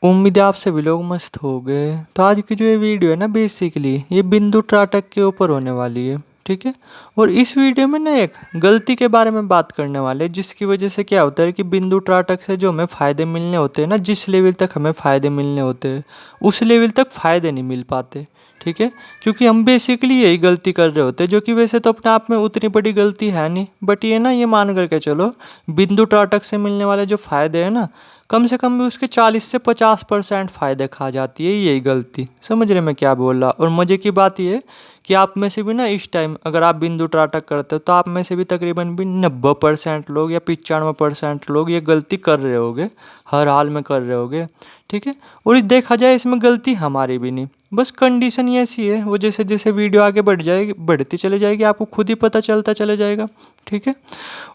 उम्मीद है आप सभी लोग मस्त हो गए। तो आज की जो ये वीडियो है ना, बेसिकली ये बिंदु त्राटक के ऊपर होने वाली है। ठीक है। और इस वीडियो में ना एक गलती के बारे में बात करने वाले हैं, जिसकी वजह से क्या होता है कि बिंदु त्राटक से जो हमें फ़ायदे मिलने होते हैं ना, जिस लेवल तक हमें फ़ायदे मिलने होते हैं उस लेवल तक फ़ायदे नहीं मिल पाते। ठीक है। क्योंकि हम बेसिकली यही गलती कर रहे होते हैं, जो कि वैसे तो अपने आप में उतनी बड़ी गलती है नहीं, बट ये ना, ये मान करके चलो, बिंदु त्राटक से मिलने वाले जो फ़ायदे हैं ना, कम से कम भी उसके 40 से 50% फ़ायदे खा जाती है यही गलती। समझ रहे मैं क्या बोल रहा। और मज़े की बात ये है कि आप में से भी ना, इस टाइम अगर आप बिंदु त्राटक करते हो तो आप में से भी तकरीबन भी 90% लोग या 95% लोग ये गलती कर रहे होगे, हर हाल में कर रहे होगे। ठीक है। और ये देखा जाए, इसमें गलती हमारी भी नहीं, बस कंडीशन ही ऐसी है। वो जैसे जैसे वीडियो आगे बढ़ जाएगी, बढ़ती चली जाएगी, आपको खुद ही पता चलता चला जाएगा। ठीक है।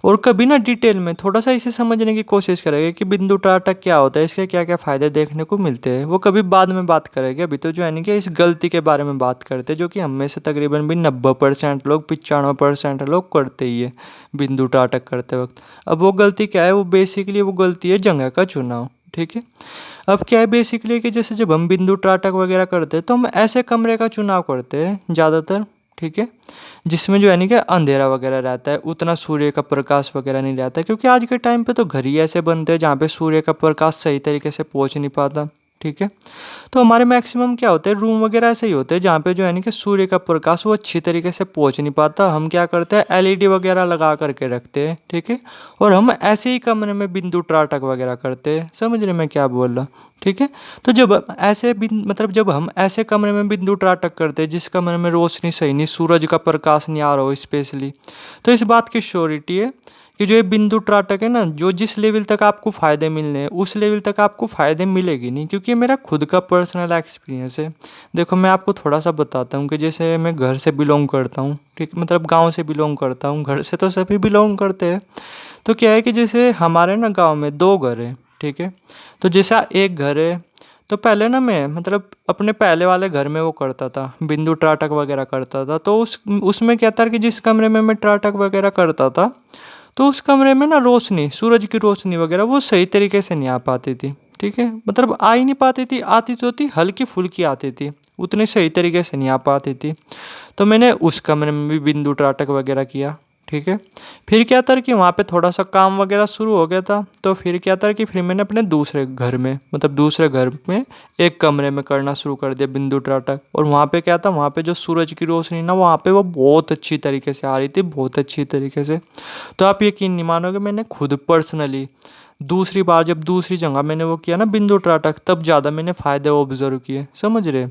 और कभी ना डिटेल में थोड़ा सा इसे समझने की कोशिश करेंगे कि बिंदु त्राटक क्या होता है, इसके क्या क्या फ़ायदे देखने को मिलते हैं, वो कभी बाद में बात करेंगे। अभी तो जो है ना कि इस गलती के बारे में बात करते हैं, जो कि हम में से तकरीबन भी 90% लोग, 95% लोग करते ही है बिंदु त्राटक करते वक्त। अब वो गलती क्या है, वो बेसिकली वो गलती है जगह का चुनाव। ठीक है। अब क्या है बेसिकली कि जैसे जब हम बिंदु त्राटक वगैरह करते हैं तो हम ऐसे कमरे का चुनाव करते हैं ज़्यादातर। ठीक है। जिसमें जो है नहीं कि अंधेरा वगैरह रहता है, उतना सूर्य का प्रकाश वगैरह नहीं रहता है, क्योंकि आज के टाइम पे तो घर ही ऐसे बनते हैं जहाँ पे सूर्य का प्रकाश सही तरीके से पहुँच नहीं पाता। ठीक है। तो हमारे मैक्सिमम क्या होते हैं, रूम वगैरह ऐसे ही होते हैं जहाँ पे जो है ना कि सूर्य का प्रकाश वो अच्छी तरीके से पहुँच नहीं पाता। हम क्या करते हैं, एलईडी वगैरह लगा करके रखते हैं। ठीक है। और हम ऐसे ही कमरे में बिंदु त्राटक वगैरह करते हैं। समझ रहे मैं क्या बोल रहा। ठीक है। तो मतलब जब हम ऐसे कमरे में बिंदु त्राटक करते हैं जिस कमरे में रोशनी सही नहीं, सूरज का प्रकाश नहीं आ रहा हो स्पेशली, तो इस बात की श्योरिटी है कि जो ये बिंदु त्राटक है ना, जो जिस लेवल तक आपको फ़ायदे मिलने हैं उस लेवल तक आपको फ़ायदे मिलेगी नहीं, क्योंकि ये मेरा खुद का पर्सनल एक्सपीरियंस है। देखो मैं आपको थोड़ा सा बताता हूँ कि जैसे मैं घर से बिलोंग करता हूँ। ठीक, मतलब गांव से बिलोंग करता हूँ, घर से तो सभी बिलोंग करते हैं। तो क्या है कि जैसे हमारे ना गांव में दो घर हैं। ठीक है। तो जैसा एक घर है, तो पहले ना मैं मतलब अपने पहले वाले घर में वो करता था, बिंदु त्राटक वगैरह करता था। तो उसमें क्या था कि जिस कमरे में मैं त्राटक वगैरह करता था, तो उस कमरे में ना रोशनी, सूरज की रोशनी वगैरह वो सही तरीके से नहीं आ पाती थी। ठीक है। मतलब आ ही नहीं पाती थी, आती तो थी, हल्की फुल्की आती थी, उतनी सही तरीके से नहीं आ पाती थी। तो मैंने उस कमरे में भी बिंदु त्राटक वगैरह किया। ठीक है। फिर क्या था कि वहाँ पे थोड़ा सा काम वगैरह शुरू हो गया था, तो फिर क्या था कि फिर मैंने अपने दूसरे घर में, मतलब दूसरे घर में एक कमरे में करना शुरू कर दिया बिंदु त्राटक। और वहाँ पे क्या था, वहाँ पे जो सूरज की रोशनी ना, वहाँ पे वो बहुत अच्छी तरीके से आ रही थी, बहुत अच्छी तरीके से। तो आप यकीन नहीं मानोगे, मैंने खुद पर्सनली दूसरी बार जब दूसरी जगह मैंने वो किया ना बिंदु त्राटक, तब ज़्यादा मैंने फ़ायदे ऑब्जर्व किए। समझ रहे।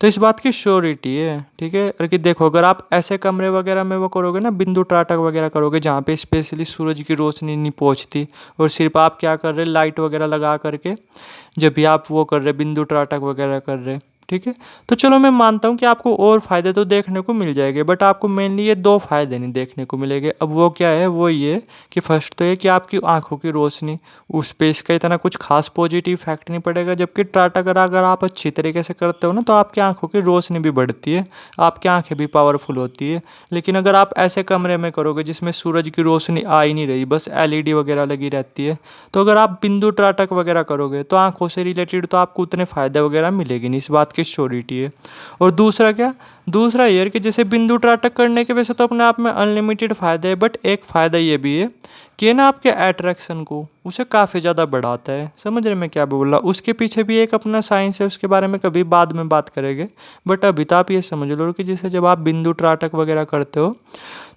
तो इस बात की श्योरिटी है। ठीक है। और कि देखो, अगर आप ऐसे कमरे वगैरह में वो करोगे ना, बिंदु त्राटक वगैरह करोगे जहाँ पे स्पेशली सूरज की रोशनी नहीं पहुँचती, और सिर्फ आप क्या कर रहे, लाइट वगैरह लगा करके जब भी आप वो कर रहे, बिंदु त्राटक वगैरह कर रहे। ठीक है। तो चलो मैं मानता हूँ कि आपको और फ़ायदे तो देखने को मिल जाएंगे, बट आपको मेनली ये दो फ़ायदे नहीं देखने को मिलेंगे। अब वो क्या है, वो ये कि फर्स्ट तो ये कि आपकी आंखों की रोशनी, उस पे इसका इतना कुछ खास पॉजिटिव इफेक्ट नहीं पड़ेगा। जबकि त्राटक अगर आप अच्छी तरीके से करते हो ना, तो आपकी आंखों की रोशनी भी बढ़ती है, आपकी आंखें भी पावरफुल होती है। लेकिन अगर आप ऐसे कमरे में करोगे जिसमें सूरज की रोशनी आ ही नहीं रही, बस एलईडी वगैरह लगी रहती है, तो अगर आप बिंदु त्राटक वगैरह करोगे तो आंखों से रिलेटेड तो आपको उतने फ़ायदे वगैरह मिलेगी नहीं, इस बात की श्योरिटी है। और दूसरा क्या, दूसरा ये है कि जैसे बिंदु त्राटक करने के वैसे तो अपने आप में अनलिमिटेड फ़ायदे है, बट एक फ़ायदा ये भी है कि ना आपके अट्रैक्शन को उसे काफ़ी ज़्यादा बढ़ाता है। समझ रहे मैं क्या बोल रहा, उसके पीछे भी एक अपना साइंस है, उसके बारे में कभी बाद में बात करेंगे। बट अभी तो आप ये समझ लो कि जैसे जब आप बिंदु त्राटक वगैरह करते हो,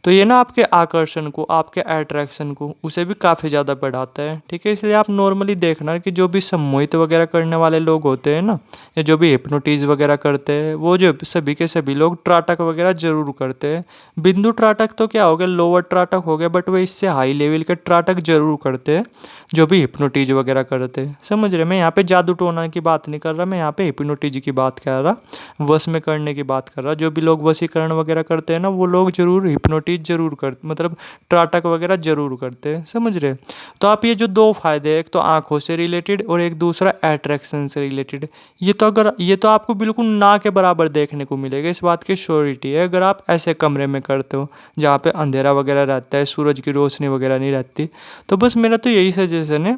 तो ये ना आपके आकर्षण को, आपके अट्रैक्शन को, उसे भी काफ़ी ज़्यादा बढ़ाता है। ठीक है। इसलिए आप नॉर्मली देखना कि जो भी सम्मोहित वगैरह करने वाले लोग होते हैं ना, या जो भी हिप्नोटिज़ वगैरह करते हैं, वो जो सभी के सभी लोग त्राटक वगैरह जरूर करते हैं। बिंदु त्राटक तो क्या हो गया, लोअर त्राटक हो गया, बट वो इससे हाई लेवल के त्राटक जरूर करते हैं जो भी हिप्नोटिज़ वगैरह करते हैं। समझ रहे, मैं यहाँ पे जादू टोना की बात नहीं कर रहा, मैं यहाँ पे हिप्नोटिज़ की बात कर रहा, वश में करने की बात कर रहा। जो भी लोग वशीकरण वगैरह करते हैं ना, वो लोग जरूर हिप्नोटिज़ जरूर कर, मतलब त्राटक वगैरह जरूर करते हैं। समझ रहे। तो आप ये जो दो फायदे हैं, एक तो आंखों से रिलेटेड और एक दूसरा अट्रैक्शन से रिलेटेड, ये तो आपको बिल्कुल ना के बराबर देखने को मिलेगा, इस बात की श्योरिटी है अगर आप ऐसे कमरे में करते हो जहाँ पे अंधेरा वगैरह रहता है, सूरज की रोशनी वगैरह नहीं रहती। तो बस मेरा तो यही सजेशन है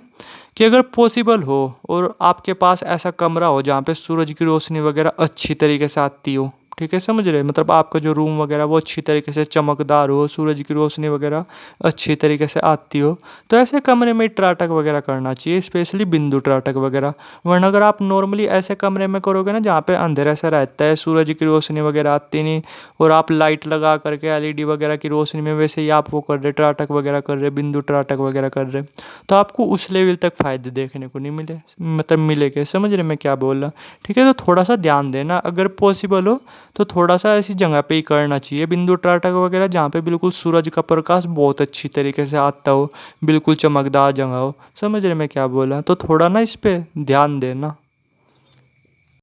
कि अगर पॉसिबल हो और आपके पास ऐसा कमरा हो जहाँ पे सूरज की रोशनी वगैरह अच्छी तरीके से आती हो, ठीक है, समझ रहे, मतलब आपका जो रूम वगैरह वो अच्छी तरीके से चमकदार हो, सूरज की रोशनी वगैरह अच्छी तरीके से आती हो, तो ऐसे कमरे में त्राटक वगैरह करना चाहिए, स्पेशली बिंदु त्राटक वगैरह। वरना अगर आप नॉर्मली ऐसे कमरे में करोगे ना जहाँ पे अंधेरा सा रहता है, सूरज की रोशनी वगैरह आती नहीं, और आप लाइट लगा करके एलईडी वगैरह की रोशनी में वैसे ही आप वो कर रहे, त्राटक वगैरह कर रहे, बिंदु त्राटक वगैरह कर रहे, तो आपको उस लेवल तक फायदे देखने को नहीं मिले, मतलब मिलेंगे, समझ रहे मैं क्या बोल रहा। ठीक है, तो थोड़ा सा ध्यान देना, अगर पॉसिबल हो तो थोड़ा सा ऐसी जगह पे ही करना चाहिए बिंदु त्राटक वगैरह जहाँ पे बिल्कुल सूरज का प्रकाश बहुत अच्छी तरीके से आता हो, बिल्कुल चमकदार जगह हो, समझ रहे मैं क्या बोला, तो थोड़ा ना इस पे ध्यान देना।